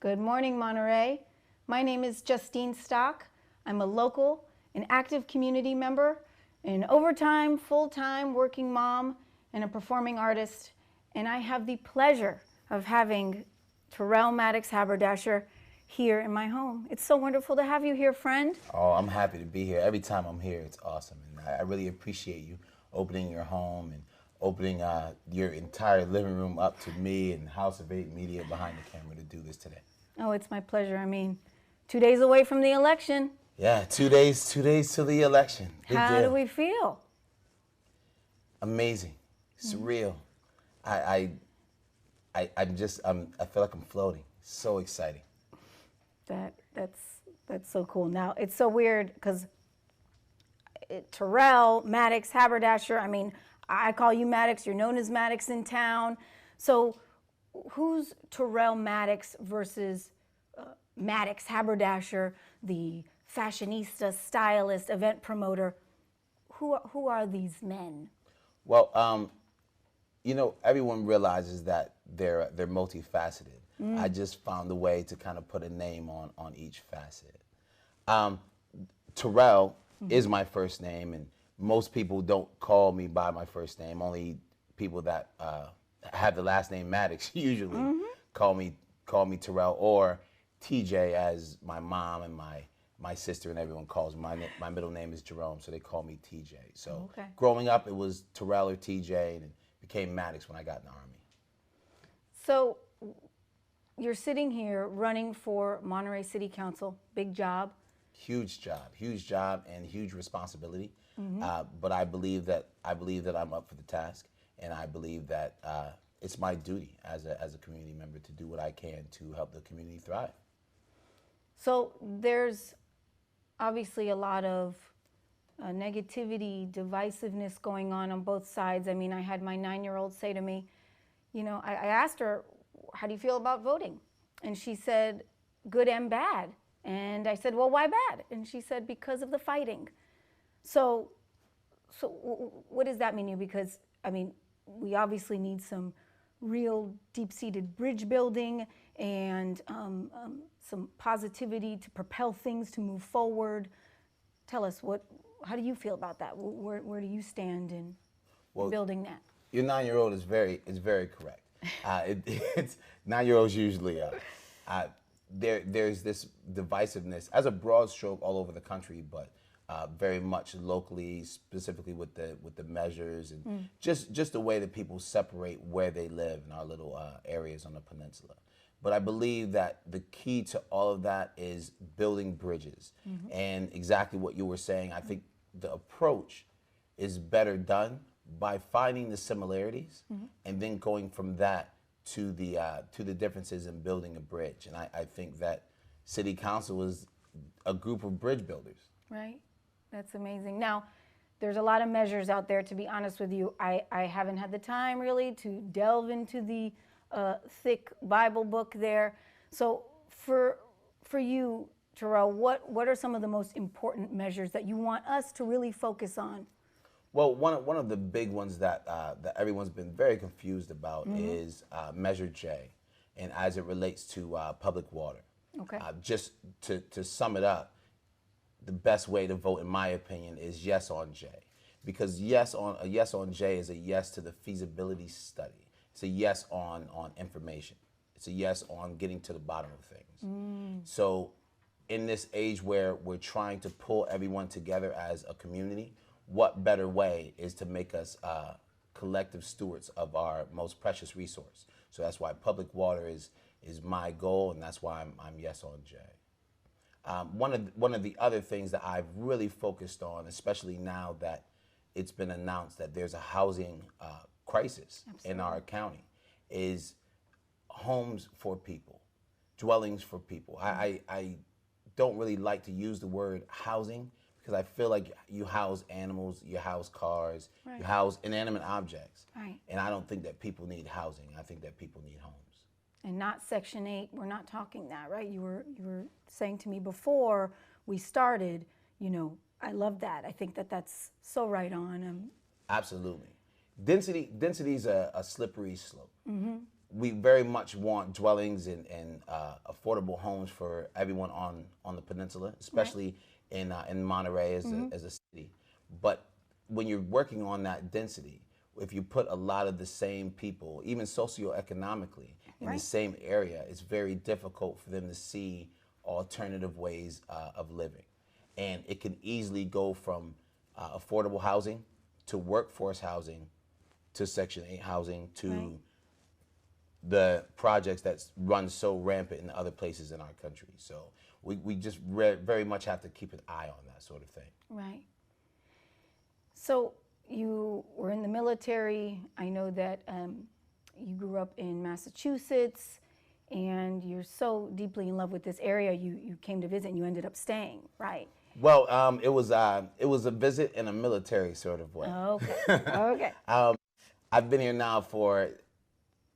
Good morning, Monterey. My name is Justine Stock. I'm a local and active community member, an overtime, full-time working mom, and a performing artist. And I have the pleasure of having Terrell Maddox Haberdasher here in my home. It's so wonderful to have you here, friend. Oh, I'm happy to be here. Every time I'm here, it's awesome. And I really appreciate you opening your home and opening your entire living room up to me and House of 8 Media behind the camera to do this today. Oh, it's my pleasure. I mean, 2 days away from the election. Yeah, 2 days till the election. Big How deal. do we feel? Amazing, surreal. I feel like I'm floating. So exciting. That's so cool. Now, it's so weird because Terrell, Maddox, Haberdasher, I mean, I call you Maddox, you're known as Maddox in town. So who's Terrell Maddox versus Maddox Haberdasher, the fashionista, stylist, event promoter? Who are these men? Well, you know, everyone realizes that they're multifaceted. I just found a way to kind of put a name on each facet. Terrell is my first name, and most people don't call me by my first name. Only people that have the last name Maddox usually call me Terrell, or TJ, as my mom and my sister and everyone calls me. My middle name is Jerome, so they call me TJ. So growing up, it was Terrell or TJ, and it became Maddox when I got in the Army. So you're sitting here running for Monterey City Council. Big job. Huge job, and huge responsibility. But I believe that I'm up for the task, and I believe that it's my duty as a community member to do what I can to help the community thrive. So there's obviously a lot of negativity, divisiveness going on both sides. I mean, I had my 9-year-old say to me, you know, I asked her, how do you feel about voting? And she said, good and bad. And I said, well, why bad? And she said, because of the fighting. So what does that mean to you? Because, I mean, we obviously need some real deep-seated bridge building and some positivity to propel things to move forward. Tell us, how do you feel about that? Where do you stand in building that? Your 9-year-old is very correct. 9-year-olds usually there's this divisiveness as a broad stroke all over the country, but very much locally, specifically with the measures and just the way that people separate where they live in our little areas on the peninsula. But I believe that the key to all of that is building bridges. And exactly what you were saying, I think the approach is better done by finding the similarities and then going from that to the differences in building a bridge. And I think that City Council is a group of bridge builders. Right. That's amazing. Now, there's a lot of measures out there, to be honest with you. I haven't had the time really to delve into the thick Bible book there. So for you, Terrell, what are some of the most important measures that you want us to really focus on? Well, one of the big ones that everyone's been very confused about is Measure J, and as it relates to public water. Okay. Just to sum it up, the best way to vote, in my opinion, is yes on J, because yes on J is a yes to the feasibility study. It's a yes on information. It's a yes on getting to the bottom of things. So in this age where we're trying to pull everyone together as a community, what better way is to make us collective stewards of our most precious resource? So that's why public water is my goal, and that's why I'm yes on J. One of the other things that I've really focused on, especially now that it's been announced that there's a housing crisis in our county, is homes for people, dwellings for people. I don't really like to use the word housing, because I feel like you house animals, you house cars, you house inanimate objects. Right. And I don't think that people need housing. I think that people need homes. And not Section 8, we're not talking that, right? You were saying to me before we started, you know, I love that. I think that that's so right on. Absolutely. Density is a slippery slope. we very much want dwellings and affordable homes for everyone on the peninsula, especially in Monterey as a city. But when you're working on that density, if you put a lot of the same people, even socioeconomically, in the same area, it's very difficult for them to see alternative ways of living. And it can easily go from affordable housing to workforce housing to Section 8 housing to the projects that run so rampant in other places in our country. So we just very much have to keep an eye on that sort of thing. Right. So you were in the military. I know that you grew up in Massachusetts, and you're so deeply in love with this area. You came to visit, and you ended up staying, right? Well, it was a visit in a military sort of way. Okay. Okay. I've been here now for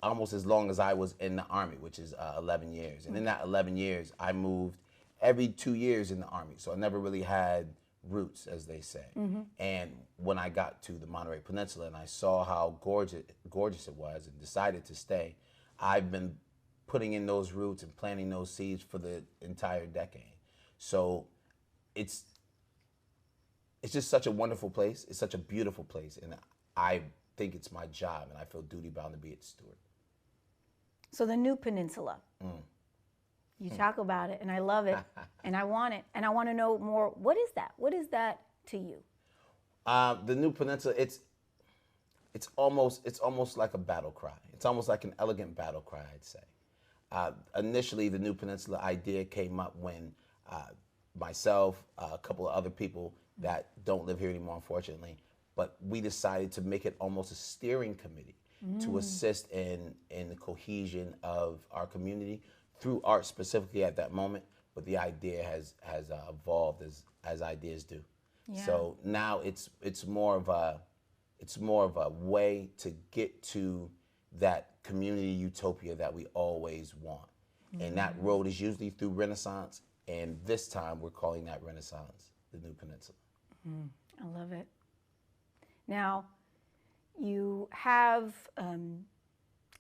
almost as long as I was in the Army, which is 11 years. And in that 11 years, I moved every 2 years in the Army. So I never really had roots, as they say. And when I got to the Monterey Peninsula and I saw how gorgeous it was and decided to stay, I've been putting in those roots and planting those seeds for the entire decade. So it's just such a wonderful place. It's such a beautiful place. And I think it's my job, and I feel duty bound to be its steward. So the new peninsula, you talk about it, and I love it, and I want it, and I want to know more. What is that? What is that to you? The new peninsula, it's almost like a battle cry. It's almost like an elegant battle cry, I'd say. Initially, the new peninsula idea came up when myself, a couple of other people that don't live here anymore, unfortunately, but we decided to make it almost a steering committee to assist in the cohesion of our community through art specifically at that moment. But the idea has evolved as ideas do. Yeah. So now it's more of a way to get to that community utopia that we always want. And that road is usually through Renaissance, and this time we're calling that Renaissance the New Peninsula. I love it. Now, you have,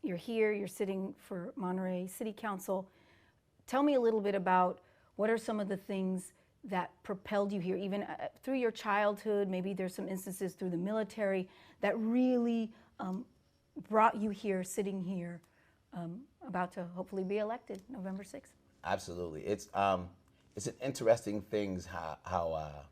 you're here, you're sitting for Monterey City Council. Tell me a little bit about what are some of the things that propelled you here, even through your childhood. Maybe there's some instances through the military that really brought you here, sitting here, about to hopefully be elected November 6th. Absolutely. It's an interesting things how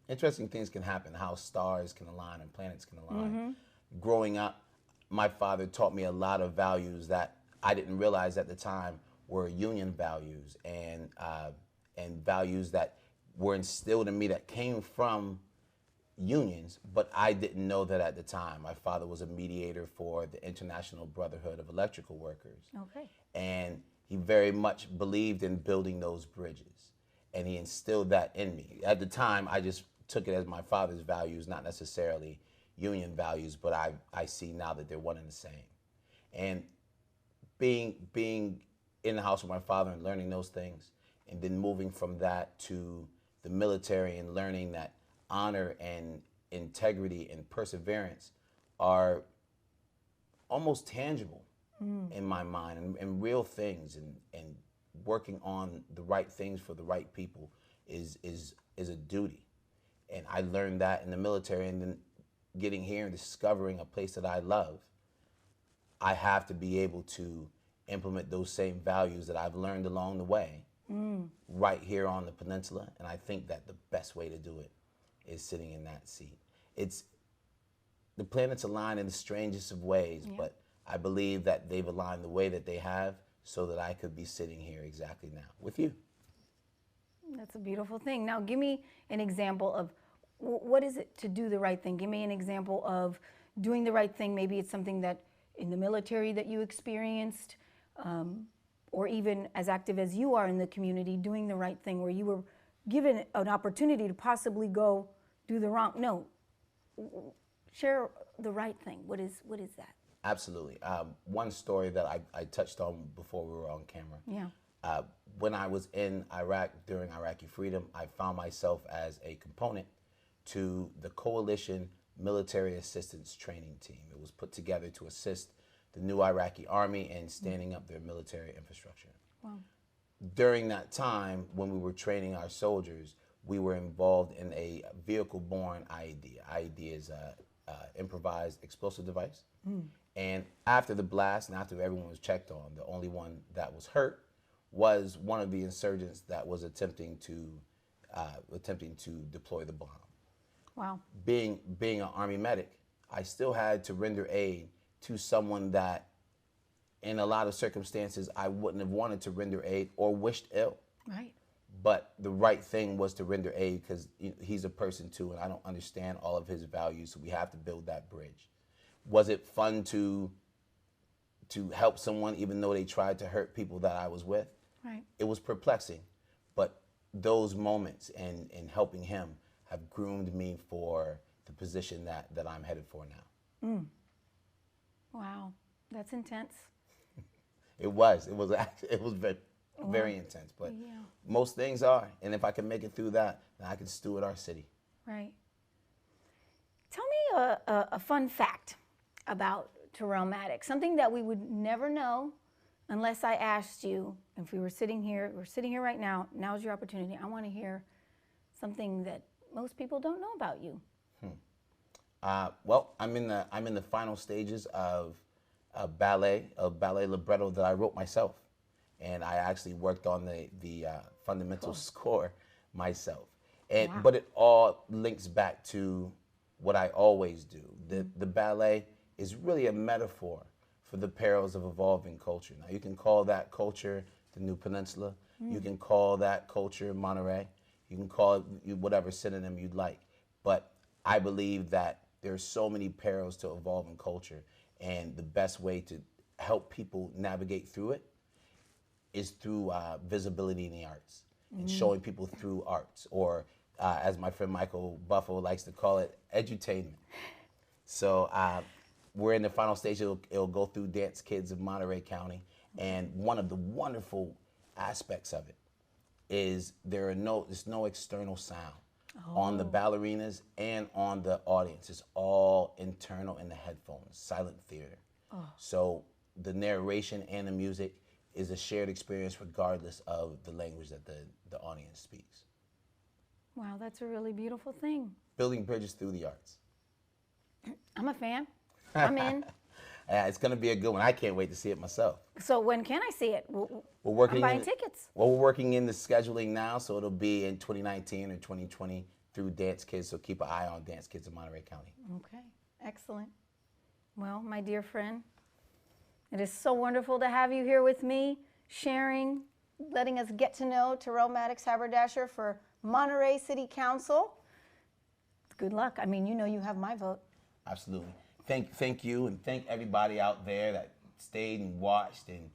interesting things can happen, how stars can align and planets can align. Growing up, my father taught me a lot of values that I didn't realize at the time were union values and values that were instilled in me that came from unions, but I didn't know that at the time. My father was a mediator for the International Brotherhood of Electrical Workers. Okay. And he very much believed in building those bridges, and he instilled that in me. At the time, I just took it as my father's values, not necessarily union values, but I see now that they're one and the same. And being in the house with my father and learning those things, and then moving from that to the military and learning that honor and integrity and perseverance are almost tangible in my mind, and real things, and working on the right things for the right people is a duty. And I learned that in the military, and then getting here and discovering a place that I love, I have to be able to implement those same values that I've learned along the way right here on the peninsula. And I think that the best way to do it is sitting in that seat. It's the planets align in the strangest of ways, but I believe that they've aligned the way that they have so that I could be sitting here exactly now with you. That's a beautiful thing. Now, give me an example of what is it to do the right thing? Give me an example of doing the right thing. Maybe it's something that in the military that you experienced, or even as active as you are in the community, doing the right thing, where you were given an opportunity to possibly go do the wrong. No, share the right thing. What is that? Absolutely. One story that I touched on before we were on camera. Yeah. When I was in Iraq during Iraqi freedom, I found myself as a component to the Coalition Military Assistance Training Team. It was put together to assist the new Iraqi army and standing up their military infrastructure. Wow. During that time, when we were training our soldiers, we were involved in a vehicle-borne IED. IED is a improvised explosive device. And after the blast and after everyone was checked on, the only one that was hurt was one of the insurgents that was attempting to deploy the bomb. Wow. Being an Army medic, I still had to render aid to someone that, in a lot of circumstances, I wouldn't have wanted to render aid or wished ill. Right. But the right thing was to render aid because he's a person too, and I don't understand all of his values, so we have to build that bridge. Was it fun to help someone even though they tried to hurt people that I was with? Right. It was perplexing, but those moments and helping him have groomed me for the position that I'm headed for now. Wow. That's intense. It was very intense, but Yeah. most things are. And if I can make it through that, then I can steward our city. Right. Tell me a fun fact about Terrell Maddox, something that we would never know unless I asked you. If we were sitting here, right now, now's your opportunity. I want to hear something that most people don't know about you. Well, I'm in the final stages of a ballet libretto that I wrote myself, and I actually worked on the fundamental score myself. And Wow. but it all links back to what I always do. The ballet is really a metaphor for the perils of evolving culture. Now, you can call that culture the New Peninsula. You can call that culture Monterey. You can call it whatever synonym you'd like. But I believe that there's so many perils to evolving culture, and the best way to help people navigate through it is through visibility in the arts and showing people through arts, or as my friend Michael Buffo likes to call it, edutainment. So we're in the final stage. It'll go through Dance Kids of Monterey County, and one of the wonderful aspects of it is there's no external sound on the ballerinas and on the audience. It's all internal in the headphones, silent theater. So the narration and the music is a shared experience regardless of the language that the audience speaks. Wow, that's a really beautiful thing. Building bridges through the arts. I'm a fan. I'm in. It's going to be a good one. I can't wait to see it myself. So when can I see it? We're working I'm buying tickets. Well, we're working in the scheduling now, so it'll be in 2019 or 2020 through Dance Kids, so keep an eye on Dance Kids of Monterey County. Okay, excellent. Well, my dear friend, it is so wonderful to have you here with me, sharing, letting us get to know Terrell Maddox Haberdasher for Monterey City Council. Good luck. I mean, you know you have my vote. Absolutely. Thank you, and thank everybody out there that stayed and watched and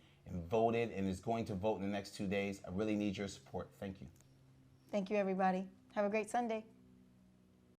voted and is going to vote in the next 2 days. I really need your support. Thank you. Thank you, everybody. Have a great Sunday.